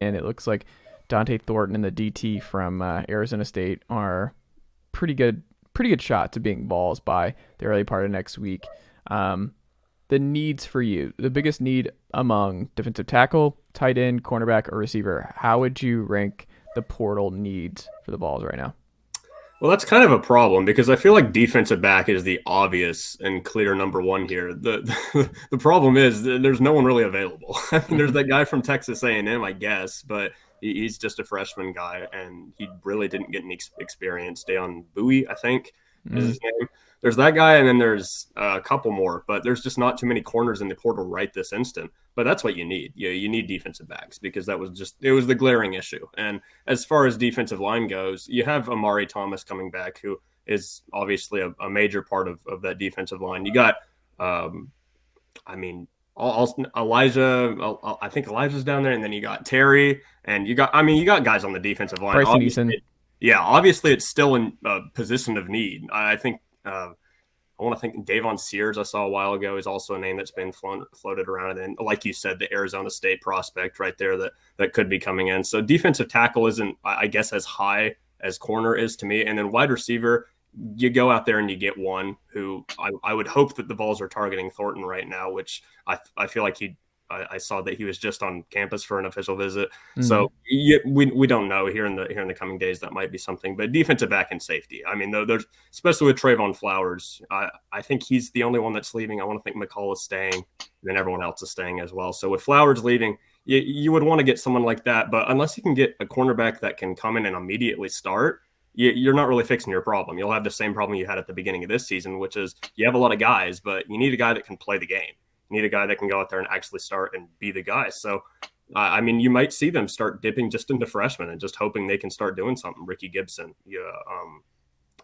And it looks like Dante Thornton and the DT from Arizona State are pretty good shots of being Vols by the early part of next week. The needs for you, the biggest need among defensive tackle, tight end, cornerback, or receiver, how would you rank the portal needs for the Vols right now? Well, that's kind of a problem because I feel like defensive back is the obvious and clear number one here. The problem is there's no one really available. I mean, there's that guy from Texas A&M, I guess, but he's just a freshman guy, and he really didn't get any experience. Deon Bowie, I think, is his name. There's that guy, and then there's a couple more, but there's just not too many corners in the portal right this instant. But that's what you need. You need defensive backs because it was the glaring issue. And as far as defensive line goes, you have Amari Thomas coming back, who is obviously a major part of that defensive line. You got, Elijah. I think Elijah's down there, and then you got Terry, and you got guys on the defensive line. Bryson Eason. Yeah, obviously it's still in a position of need. I think. I want to think Davon Sears I saw a while ago is also a name that's been floated around. And then, like you said, the Arizona State prospect right there that could be coming in. So defensive tackle isn't, I guess, as high as corner is to me. And then wide receiver, you go out there and you get one who I would hope that the Vols are targeting Thornton right now, which I feel like I saw that he was just on campus for an official visit. Mm-hmm. So we don't know here in the coming days. That might be something, but defensive back and safety. I mean, there's especially with Trayvon Flowers. I think he's the only one that's leaving. I want to think McCall is staying, and then everyone else is staying as well. So with Flowers leaving, you would want to get someone like that. But unless you can get a cornerback that can come in and immediately start, you're not really fixing your problem. You'll have the same problem you had at the beginning of this season, which is you have a lot of guys, but you need a guy that can play the game. You need a guy that can go out there and actually start and be the guy. So, you might see them start dipping just into freshmen and just hoping they can start doing something. Ricky Gibson,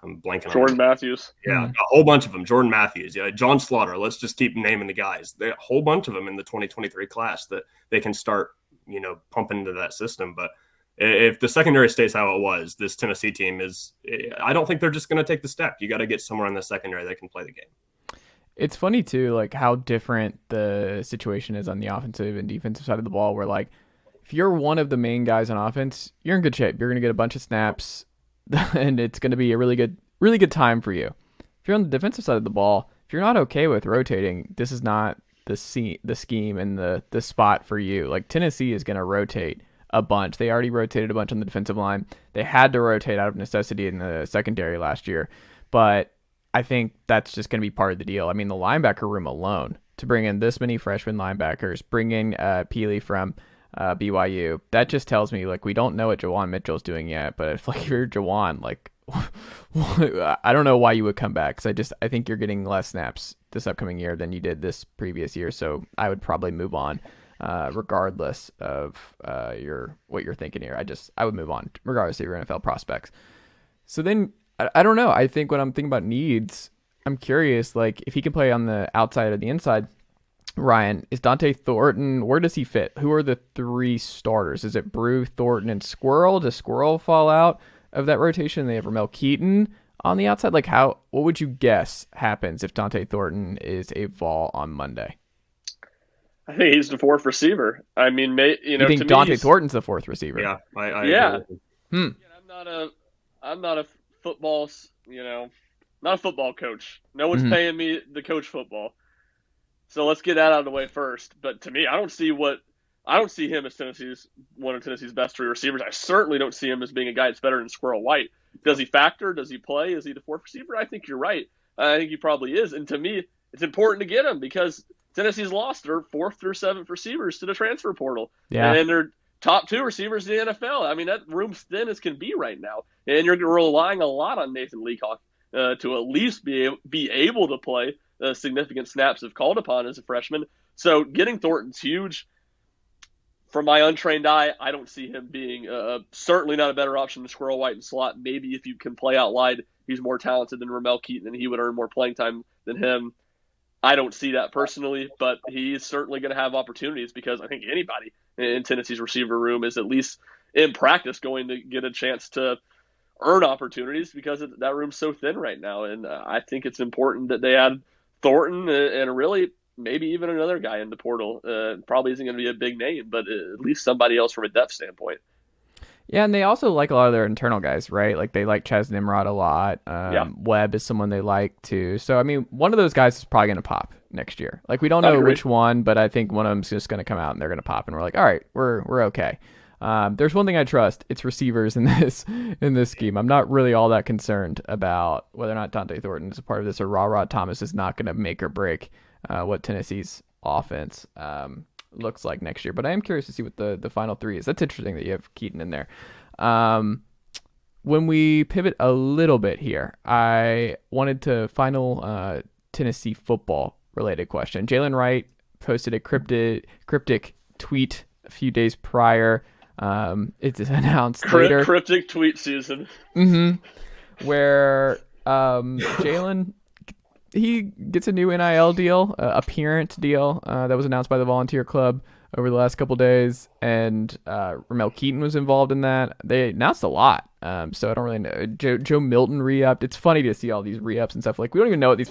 I'm blanking on Jordan Matthews. Yeah, a whole bunch of them. Jordan Matthews, John Slaughter. Let's just keep naming the guys. There are a whole bunch of them in the 2023 class that they can start, pumping into that system. But if the secondary stays how it was, this Tennessee team I don't think they're just going to take the step. You got to get somewhere in the secondary that can play the game. It's funny, too, like how different the situation is on the offensive and defensive side of the ball, where, like, if you're one of the main guys on offense, you're in good shape. You're going to get a bunch of snaps, and it's going to be a really good time for you. If you're on the defensive side of the ball, if you're not okay with rotating, this is not the scheme and the spot for you. Like, Tennessee is going to rotate a bunch. They already rotated a bunch on the defensive line. They had to rotate out of necessity in the secondary last year, but I think that's just going to be part of the deal. I mean, the linebacker room alone, to bring in this many freshman linebackers, bring in Peely from BYU, that just tells me, like, we don't know what Jawan Mitchell's doing yet, but if, like, you're Jawan, like, I don't know why you would come back, because I think you're getting less snaps this upcoming year than you did this previous year, so I would probably move on, regardless of what you're thinking here. I would move on, regardless of your NFL prospects. So then, I don't know. I think when I'm thinking about needs, I'm curious, like, if he can play on the outside or the inside, Ryan, is Dante Thornton, where does he fit? Who are the three starters? Is it Brew, Thornton, and Squirrel? Does Squirrel fall out of that rotation? They have Ramel Keaton on the outside. Like, what would you guess happens if Dante Thornton is a Vol on Monday? I think he's the fourth receiver. I mean, you think Dante Thornton's the fourth receiver? Yeah, I agree. I'm not a football, not a football coach. No one's paying me to coach football. So let's get that out of the way first. But to me, I don't see him as one of Tennessee's best three receivers. I certainly don't see him as being a guy that's better than Squirrel White. Does he factor? Does he play? Is he the fourth receiver? I think you're right. I think he probably is. And to me, it's important to get him because Tennessee's lost their fourth through seventh receivers to the transfer portal. Yeah. And they're top two receivers in the NFL. I mean, that room's thin as can be right now. And you're relying a lot on Nathan Leacock to at least be able to play significant snaps if called upon as a freshman. So getting Thornton's huge. For my untrained eye, I don't see him being certainly not a better option than Squirrel White and slot. Maybe if you can play out wide, he's more talented than Ramel Keaton and he would earn more playing time than him. I don't see that personally, but he's certainly going to have opportunities because I think anybody in Tennessee's receiver room is at least in practice going to get a chance to earn opportunities because that room's so thin right now. And I think it's important that they add Thornton and really maybe even another guy in the portal. Probably isn't going to be a big name, but at least somebody else from a depth standpoint. Yeah, and they also like a lot of their internal guys, right? Like they like Chaz Nimrod a lot. Webb is someone they like too. So I mean, one of those guys is probably going to pop next year. Like we don't know which one, but I think one of them's just going to come out and they're going to pop, and we're like, all right, we're okay. There's one thing I trust. It's receivers in this scheme. I'm not really all that concerned about whether or not Dante Thornton is a part of this or Rod Thomas is not going to make or break what Tennessee's offense looks like next year. But I am curious to see what the final three is. That's interesting that you have Keaton in there. When we pivot a little bit here, I wanted to final Tennessee football related question. Jaylen Wright posted a cryptic tweet a few days prior. It's announced later. Cryptic tweet season. Where Jaylen, he gets a new NIL deal, a parent deal that was announced by the Volunteer Club over the last couple days, and Ramel Keaton was involved in that. They announced a lot, so I don't really know. Joe Milton re-upped. It's funny to see all these re-ups and stuff. Like we don't even know what these